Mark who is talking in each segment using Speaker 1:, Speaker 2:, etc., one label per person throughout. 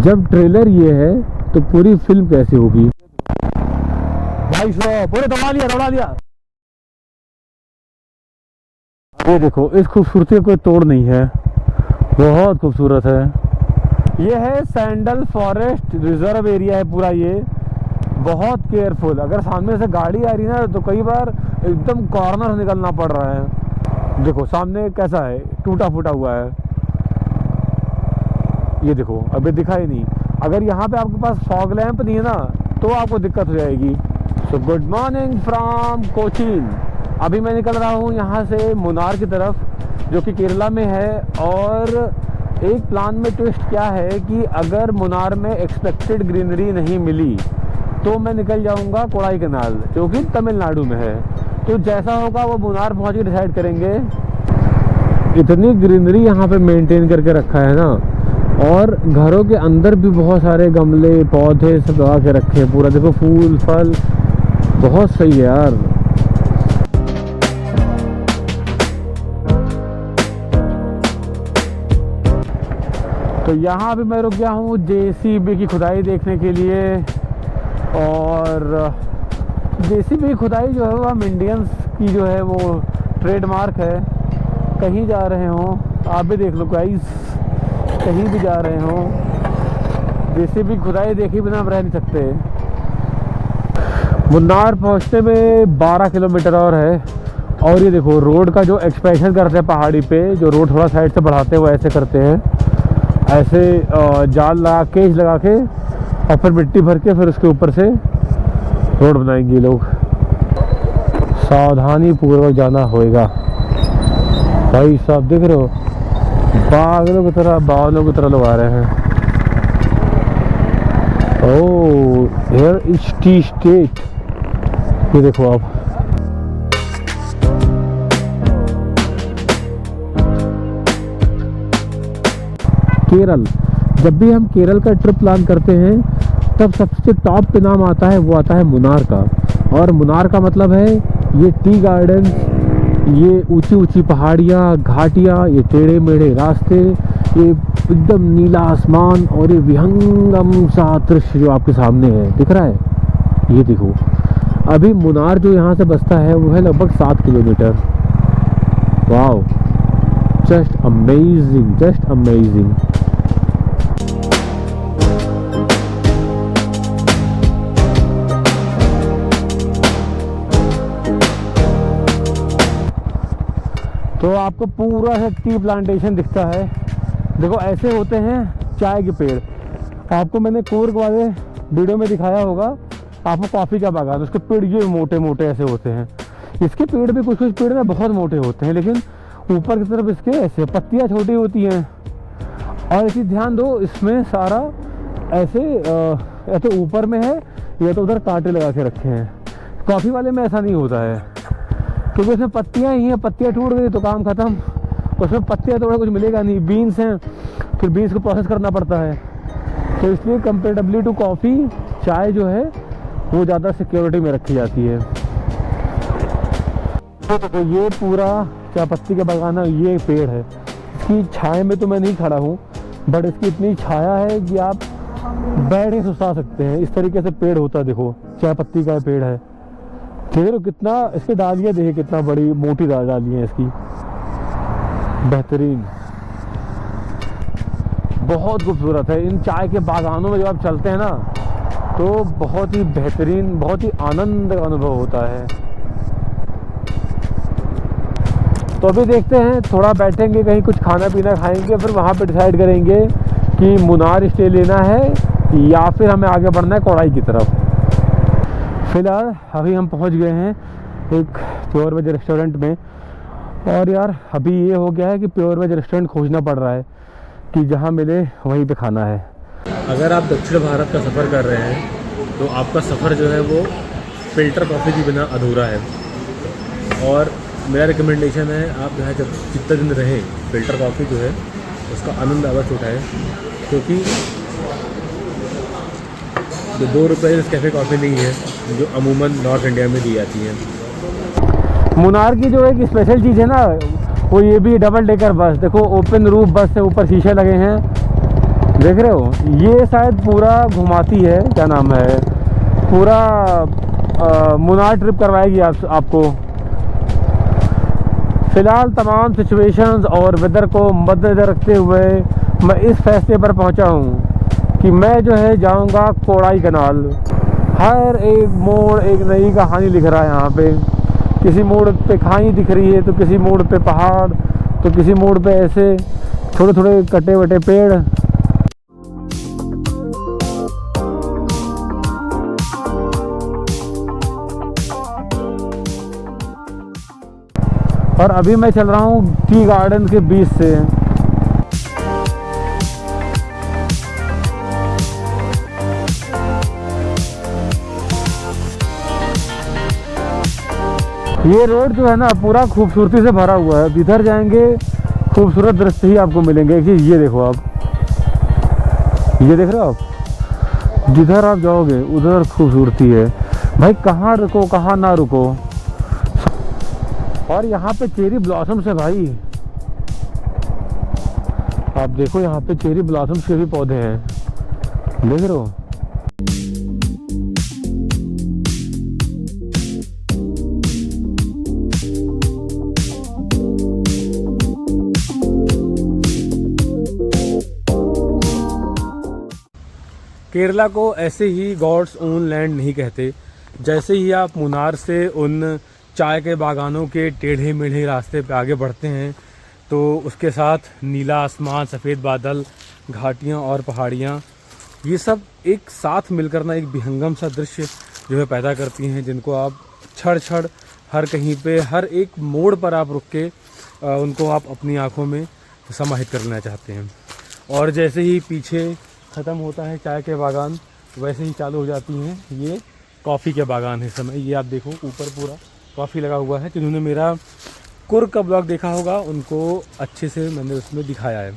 Speaker 1: जब ट्रेलर ये है तो पूरी फिल्म कैसी होगी। भाई साहब पूरे दबा लिया। ये देखो, इस खूबसूरती का कोई तोड़ नहीं है, बहुत खूबसूरत है। ये है सैंडल फॉरेस्ट रिजर्व एरिया है पूरा। ये बहुत केयरफुल, अगर सामने से गाड़ी आ रही है ना तो कई बार एकदम कॉर्नर से निकलना पड़ रहा है। देखो सामने कैसा है, टूटा फूटा हुआ है। ये देखो अभी दिखाई नहीं। अगर यहाँ पे आपके पास फॉग लैंप नहीं है ना तो आपको दिक्कत हो जाएगी। So good morning from Cochin. अभी मैं निकल रहा हूँ यहाँ से मुन्नार की तरफ, जो कि केरला में है। और एक प्लान में ट्विस्ट क्या है कि अगर मुन्नार में एक्सपेक्टेड ग्रीनरी नहीं मिली तो मैं निकल जाऊँगा कोडाई कैनाल, जो कि तमिलनाडु में है। तो जैसा होगा वो मुन्नार पहुँच के डिसाइड करेंगे। इतनी ग्रीनरी यहाँ पे मेंटेन करके रखा है ना, और घरों के अंदर भी बहुत सारे गमले पौधे सब लगा के रखे हैं। पूरा देखो फूल फल, बहुत सही है यार। तो यहाँ भी मैं रुक गया हूँ जेसीबी की खुदाई देखने के लिए। और जेसीबी की खुदाई जो है वो हम इंडियंस की जो है वो ट्रेडमार्क है। कहीं जा रहे हो आप भी देख लो गाइस, कहीं भी जा रहे हो जेसीबी की खुदाई देखे बिना हम रह नहीं सकते। मुन्नार पहुँचने में 12 किलोमीटर और है। और ये देखो रोड का जो एक्सपेंशन करते हैं पहाड़ी पे, जो रोड थोड़ा साइड से बढ़ाते हैं वो ऐसे करते हैं, ऐसे जाल लगा केज लगा के और फिर मिट्टी भर के फिर उसके ऊपर से रोड बनाएंगे लोग। सावधानी पूर्वक जाना होएगा। भाई साहब देख रहे हो, बादलों की तरह लोग आ रहे हैं। ओह हियर इज टी स्टेट। ये देखो आप, केरल। जब भी हम केरल का ट्रिप प्लान करते हैं तब सबसे टॉप पे नाम आता है, वो आता है मुन्नार का। और मुन्नार का मतलब है ये टी गार्डन, ये ऊंची ऊंची पहाड़ियाँ, घाटियाँ, ये टेढ़े मेढ़े रास्ते, ये एकदम नीला आसमान और ये विहंगम सा दृश्य जो आपके सामने है दिख रहा है। ये देखो अभी मुन्नार जो यहाँ से बसता है वो है लगभग 7 kilometre. Wow, just amazing, just amazing. तो आपको पूरा है टी प्लांटेशन दिखता है। देखो ऐसे होते हैं चाय के पेड़। आपको मैंने कूर्ग वाले वीडियो में दिखाया होगा, आपको कॉफ़ी का बागान, उसके पेड़ ये मोटे मोटे ऐसे होते हैं। इसके पेड़ भी कुछ पेड़ ना बहुत मोटे होते हैं, लेकिन ऊपर की तरफ इसके ऐसे पत्तियाँ छोटी होती हैं। और इसी ध्यान दो, इसमें सारा ऐसे या तो ऊपर में है या तो उधर कांटे लगा के रखे हैं। कॉफ़ी वाले में ऐसा नहीं होता है, क्योंकि उसमें पत्तियाँ ही हैं, पत्तियाँ टूट गई तो काम ख़त्म। उसमें पत्तियाँ तो कुछ मिलेगा नहीं। बीन्स हैं, फिर बीन्स को प्रोसेस करना पड़ता है। तो इसलिए कंपेरेटिवली टू कॉफ़ी, चाय जो है वो ज़्यादा सिक्योरिटी में रखी जाती है। तो ये पूरा चाय पत्ती का बागान है। ये पेड़ है, इसकी छाया में तो मैं नहीं खड़ा हूँ, बट इसकी इतनी छाया है कि आप बैठ के सुस्ता सकते हैं। इस तरीके से पेड़ होता है। देखो चाय पत्ती का पेड़ है, देख रहे हो कितना, इसकी डालियाँ देखिए कितना बड़ी मोटी डालियाँ हैं इसकी, बेहतरीन, बहुत खूबसूरत है। इन चाय के बागानों में जब आप चलते हैं ना तो बहुत ही बेहतरीन, बहुत ही आनंद का अनुभव होता है। तो अभी देखते हैं, थोड़ा बैठेंगे कहीं, कुछ खाना पीना खाएंगे, फिर वहाँ पे डिसाइड करेंगे कि मुन्नार स्टे लेना है या फिर हमें आगे बढ़ना है कोडाई की तरफ। फिलहाल अभी हम पहुंच गए हैं एक प्योर वेज रेस्टोरेंट में। और यार अभी ये हो गया है कि प्योर वेज रेस्टोरेंट खोजना पड़ रहा है कि जहां मिले वहीं पे खाना है। अगर आप दक्षिण भारत का सफ़र कर रहे हैं तो आपका सफ़र जो है वो फ़िल्टर कॉफ़ी के बिना अधूरा है। और मेरा रिकमेंडेशन है आप यहाँ जब जितने दिन रहें फ़िल्टर कॉफ़ी जो है उसका आनंद अवश्य उठाएँ, क्योंकि जो 2 रुपये इस कैफ़े कॉफ़ी नहीं है जो अमूमन नॉर्थ इंडिया में दी जाती है। मुन्नार की जो एक स्पेशल चीज़ है ना वो ये भी डबल डेकर बस। देखो ओपन रूफ बस है, ऊपर शीशे लगे हैं, देख रहे हो, ये शायद पूरा घुमाती है, क्या नाम है, पूरा मुनार ट्रिप करवाएगी आपको। फ़िलहाल तमाम सिचुएशंस और वेदर को मद्देनज़र रखते हुए मैं इस फैसले पर पहुंचा हूं कि मैं जो है जाऊंगा कोड़ाई कनाल। हर एक मोड़ एक नई कहानी लिख रहा है यहाँ पे। किसी मोड़ पे खाई दिख रही है, तो किसी मोड़ पे पहाड़, तो किसी मोड़ पे ऐसे थोड़े थोड़े कटे वटे पेड़। और अभी मैं चल रहा हूँ टी गार्डन के बीच से। ये रोड जो है ना पूरा खूबसूरती से भरा हुआ है। जिधर जाएंगे खूबसूरत दृश्य ही आपको मिलेंगे। एक चीज़ ये देखो आप, ये देख रहे हो आप, जिधर आप जाओगे उधर खूबसूरती है भाई। कहाँ रुको कहाँ ना रुको। और यहाँ पे चेरी ब्लॉसम्स है भाई, आप देखो यहाँ पे चेरी ब्लॉसम्स के भी पौधे हैं, देख रहे हो। केरला को ऐसे ही गॉड्स ओन लैंड नहीं कहते। जैसे ही आप मुनार से उन चाय के बागानों के टेढ़े मेढ़े रास्ते पे आगे बढ़ते हैं, तो उसके साथ नीला आसमान, सफ़ेद बादल, घाटियाँ और पहाड़ियाँ, ये सब एक साथ मिलकर ना एक विहंगम सा दृश्य जो है पैदा करती हैं, जिनको आप क्षण क्षण हर कहीं पे, हर एक मोड़ पर आप रुक के उनको आप अपनी आँखों में समाहित कर लेना चाहते हैं। और जैसे ही पीछे ख़त्म होता है चाय के बागान, वैसे ही चालू हो जाती हैं ये कॉफ़ी के बागान है इस समय। ये आप देखो ऊपर पूरा कॉफ़ी लगा हुआ है। जिन्होंने मेरा कुर्ग का ब्लॉग देखा होगा उनको अच्छे से मैंने उसमें दिखाया है।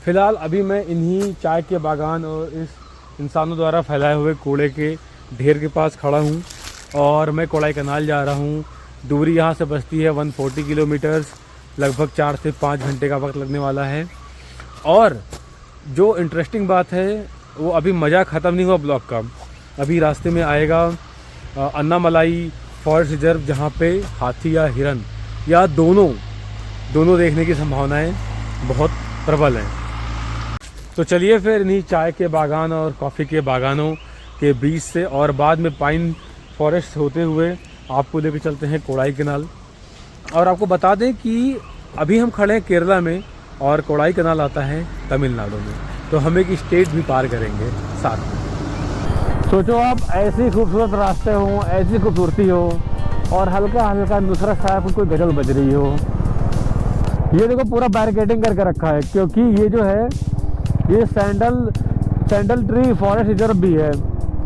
Speaker 1: फ़िलहाल अभी मैं इन्हीं चाय के बागान और इस इंसानों द्वारा फैलाए हुए कूड़े के ढेर के पास खड़ा हूँ और मैं कोड़ाई कनाल जा रहा हूँ। दूरी यहाँ से बचती है 140 किलोमीटर्स, लगभग 4 से 5 घंटे का वक्त लगने वाला है। और जो इंटरेस्टिंग बात है वो अभी मज़ा ख़त्म नहीं हुआ ब्लॉग का। अभी रास्ते में आएगा अन्नामलाई फॉरेस्ट रिजर्व, जहाँ पे हाथी या हिरन या दोनों देखने की संभावनाएं बहुत प्रबल हैं। तो चलिए फिर इन्हीं चाय के बागान और कॉफ़ी के बागानों के बीच से और बाद में पाइन फॉरेस्ट होते हुए आपको लेकर चलते हैं कोड़ाई कनाल। और आपको बता दें कि अभी हम खड़े हैं केरला में और कोड़ाई कनाल आता है तमिलनाडु में, तो हम एक स्टेट भी पार करेंगे साथ में। सोचो आप, ऐसी खूबसूरत रास्ते हों, ऐसी खूबसूरती हो और हल्का हल्का नुसरत साहब की कोई गजल बज रही हो। ये देखो पूरा बैरिकेडिंग करके रखा है, क्योंकि ये जो है ये सैंडल ट्री फॉरेस्ट रिजर्व भी है।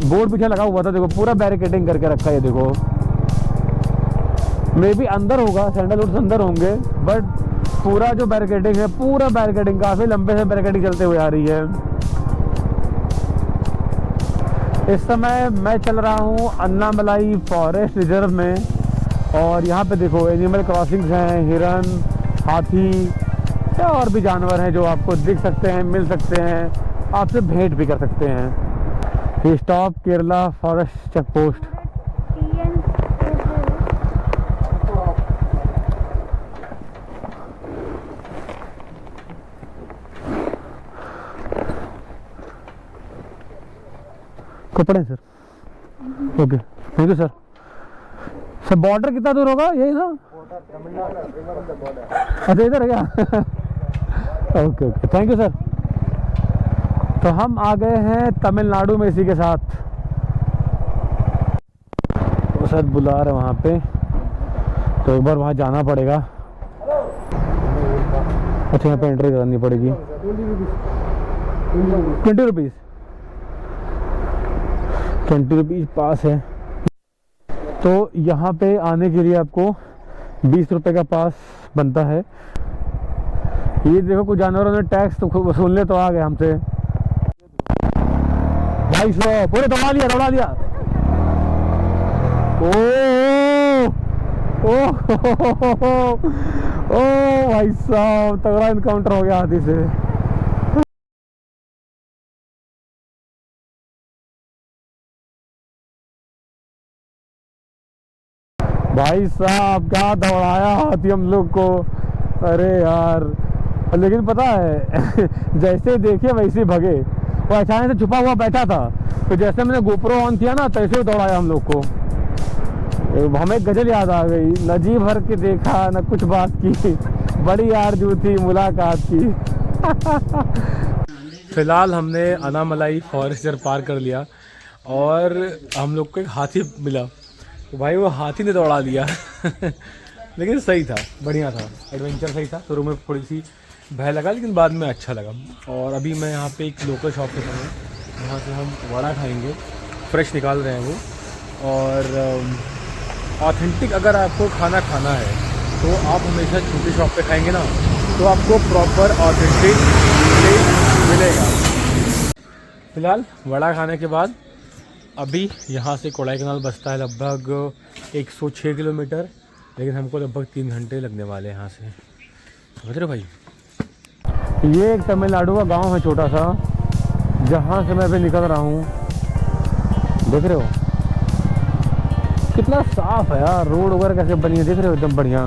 Speaker 1: बोर्ड पीछे लगा हुआ था, देखो पूरा बैरिकेडिंग करके रखा है। ये देखो मे बी अंदर होगा, सैंडलवुड्स अंदर होंगे, बट पूरा जो बैरिकेडिंग है, पूरा बैरिकेडिंग काफ़ी लंबे से बैरिकेडिंग चलते हुए आ रही है। इस समय मैं चल रहा हूँ अन्नामलाई फॉरेस्ट रिजर्व में और यहाँ पे देखो एनिमल क्रॉसिंग्स हैं, हिरन, हाथी या और भी जानवर हैं जो आपको दिख सकते हैं, मिल सकते हैं, आपसे भेंट भी कर सकते हैं। Stop Kerala forest check post. कपड़े sir, okay thank you sir. Sir border कितना दूर होगा, यही ना? अच्छा इधर है क्या? Okay okay thank you sir. तो हम आ गए हैं तमिलनाडु में इसी के साथ। वो सर बुला रहे वहाँ पे, तो एक बार वहाँ जाना पड़ेगा। अच्छा यहाँ पे एंट्री करनी पड़ेगी 20 रुपीज़, 20 रुपीज़ पास है। तो यहाँ पे आने के लिए आपको 20 रुपये का पास बनता है। ये देखो कुछ जानवरों ने टैक्स तो वसूलने तो आ गए हमसे। भाई साहब पूरे दौड़ा लिया। ओ भाई साहब तगड़ा इनकाउंटर हो गया हाथी से। भाई साहब क्या दौड़ाया हाथी हम लोग को, अरे यार। लेकिन पता है जैसे देखे वैसे भगे। वो अचानक से छुपा हुआ बैठा था, तो जैसे मैंने गोप्रो ऑन किया ना तैसे ही दौड़ाया हम लोग को। हमें गजल याद आ गई, न जी भर के देखा न कुछ बात की, बड़ी आरज़ू थी मुलाकात की। फिलहाल हमने अनामलाई फॉरेस्ट रिजर्व पार कर लिया और हम लोग को एक हाथी मिला। तो भाई वो हाथी ने दौड़ा दिया लेकिन सही था, बढ़िया था, एडवेंचर सही था। शुरू में थोड़ी सी भय लगा लेकिन बाद में अच्छा लगा। और अभी मैं यहाँ पे एक लोकल शॉप पे हूँ, जहाँ से हम वड़ा खाएंगे, फ्रेश निकाल रहे हैं वो। और ऑथेंटिक अगर आपको खाना है तो आप हमेशा छोटी शॉप पे खाएंगे ना, तो आपको प्रॉपर ऑथेंटिक टेस्ट मिलेगा। फिलहाल वड़ा खाने के बाद अभी यहाँ से कोडाईकनाल बसता है लगभग 106 किलोमीटर, लेकिन हमको लगभग 3 घंटे लगने वाले हैं यहाँ से, समझ रहे हो भाई। ये एक तमिलनाडु का गांव है छोटा सा, जहाँ से मैं अभी निकल रहा हूँ। देख रहे हो कितना साफ है यार, रोड वगैरह कैसे बनी है, देख रहे हो एकदम बढ़िया।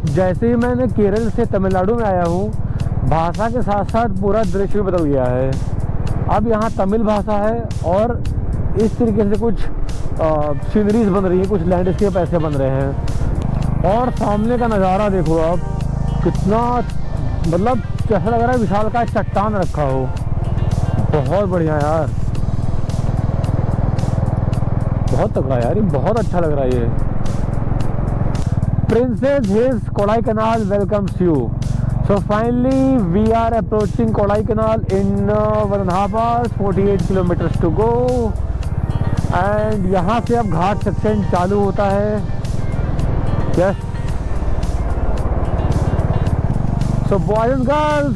Speaker 1: जैसे ही मैंने केरल से तमिलनाडु में आया हूँ, भाषा के साथ साथ पूरा दृश्य भी बदल गया है। अब यहाँ तमिल भाषा है और इस तरीके से कुछ सीनरीज बन रही है, कुछ लैंडस्केप ऐसे बन रहे हैं। और सामने का नज़ारा देखो आप, कितना मतलब जैसा लग रहा है विशाल का चट्टान रखा हो, बहुत बढ़िया यार, बहुत तगड़ा यार, ये बहुत अच्छा लग रहा है ये। Princess Hills Kodaikanal welcomes you. So finally we are approaching Kodaikanal in 1.5 hours, 48 kilometers to go. And यहाँ से अब घाट सेक्शन चालू होता है। Yes. So boys and girls,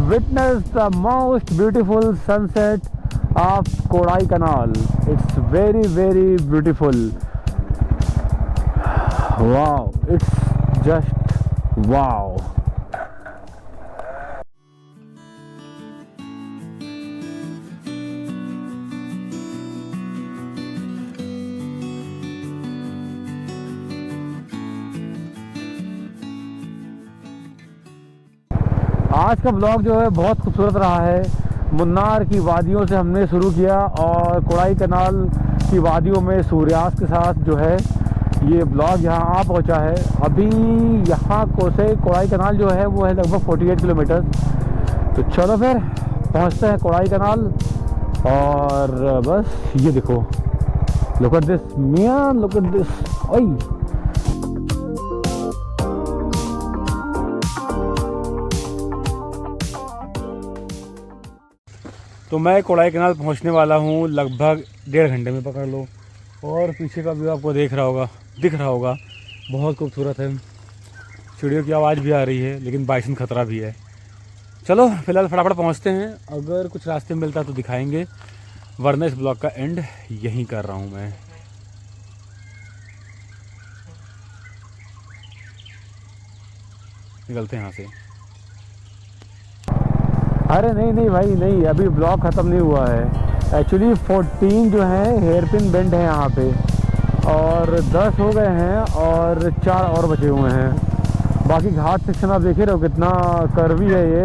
Speaker 1: witness the most beautiful sunset of Kodaikanal. It's very very beautiful. Wow, it's just wow. आज का blog जो है बहुत खूबसूरत रहा है। मुन्नार की वादियों से हमने शुरू किया और कोडाईकनाल की वादियों में सूर्यास्त के साथ जो है ये ब्लॉग यहाँ आ पहुँचा है। अभी यहाँ को से कोडाईकनाल जो है वो है लगभग 48 किलोमीटर। तो चलो फिर पहुँचते हैं कोडाईकनाल। और बस ये देखो, लुक एट दिस मियां, लुक एट दिस। ओए तो मैं कोडाईकनाल पहुंचने वाला हूं लगभग 1.5 घंटे में, पकड़ लो। और पीछे का व्यू आपको दिख रहा होगा, बहुत खूबसूरत है। चिड़ियों की आवाज़ भी आ रही है, लेकिन बाइसन खतरा भी है। चलो फिलहाल फटाफट पहुंचते हैं, अगर कुछ रास्ते मिलता तो दिखाएंगे, वरना इस ब्लॉग का एंड यहीं कर रहा हूं मैं। निकलते हैं यहाँ से। अरे नहीं भाई नहीं, अभी ब्लॉग ख़त्म नहीं हुआ है। एक्चुअली 14 जो है हेयर पिन बेंड है यहाँ पे, और 10 हो गए हैं और 4 और बचे हुए हैं। बाकी घाट सेक्शन आप देख रहे हो कितना कर्वी है ये।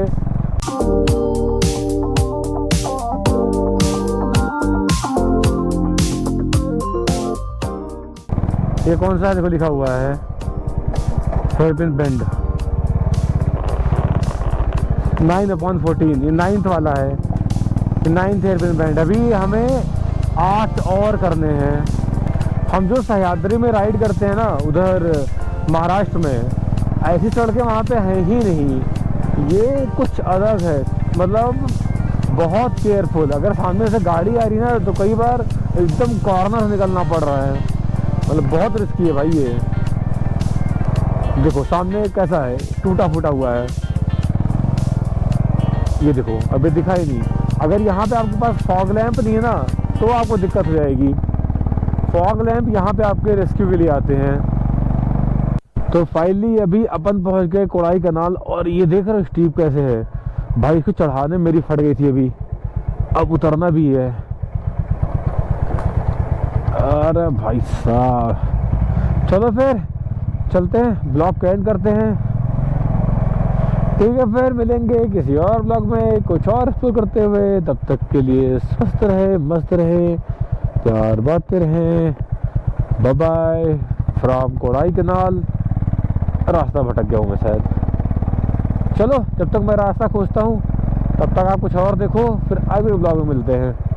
Speaker 1: ये कौन सा है देखो, लिखा हुआ है हेयर पिन बेंड 9/14, ये 9th वाला है, 9th हेयर पिन बैंड। अभी हमें 8 और करने हैं। हम जो सह्याद्री में राइड करते हैं ना उधर महाराष्ट्र में, ऐसी सड़कें वहाँ पे हैं ही नहीं। ये कुछ अलग है, मतलब बहुत केयरफुल। अगर सामने से गाड़ी आ रही है ना तो कई बार एकदम कॉर्नर से निकलना पड़ रहा है, मतलब बहुत रिस्की है भाई ये। देखो सामने कैसा है, टूटा फूटा हुआ है, ये देखो अभी दिखाई नहीं। अगर यहाँ पे आपके पास फॉग लैंप नहीं है ना तो आपको दिक्कत हो जाएगी। फॉग लैंप यहाँ पे आपके रेस्क्यू के लिए आते हैं। तो फाइनली अभी अपन पहुँच गए कोडाईकनाल, और ये देख रहे हो स्टीप कैसे है भाई, इसको चढ़ाने मेरी फट गई थी अभी, अब उतरना भी है। अरे भाई साहब, चलो फिर चलते हैं, ब्लॉग को एंड करते हैं। ठीक है, फिर मिलेंगे किसी और ब्लॉग में कुछ और एक्सप्लोर करते हुए। तब तक के लिए स्वस्थ रहे, मस्त रहे, प्यार बांटते रहें। Bye bye from Kodaikanal. रास्ता भटक गया हूँ मैं शायद। चलो, जब तक मैं रास्ता खोजता हूँ तब तक आप कुछ और देखो, फिर अगले ब्लॉग में मिलते हैं।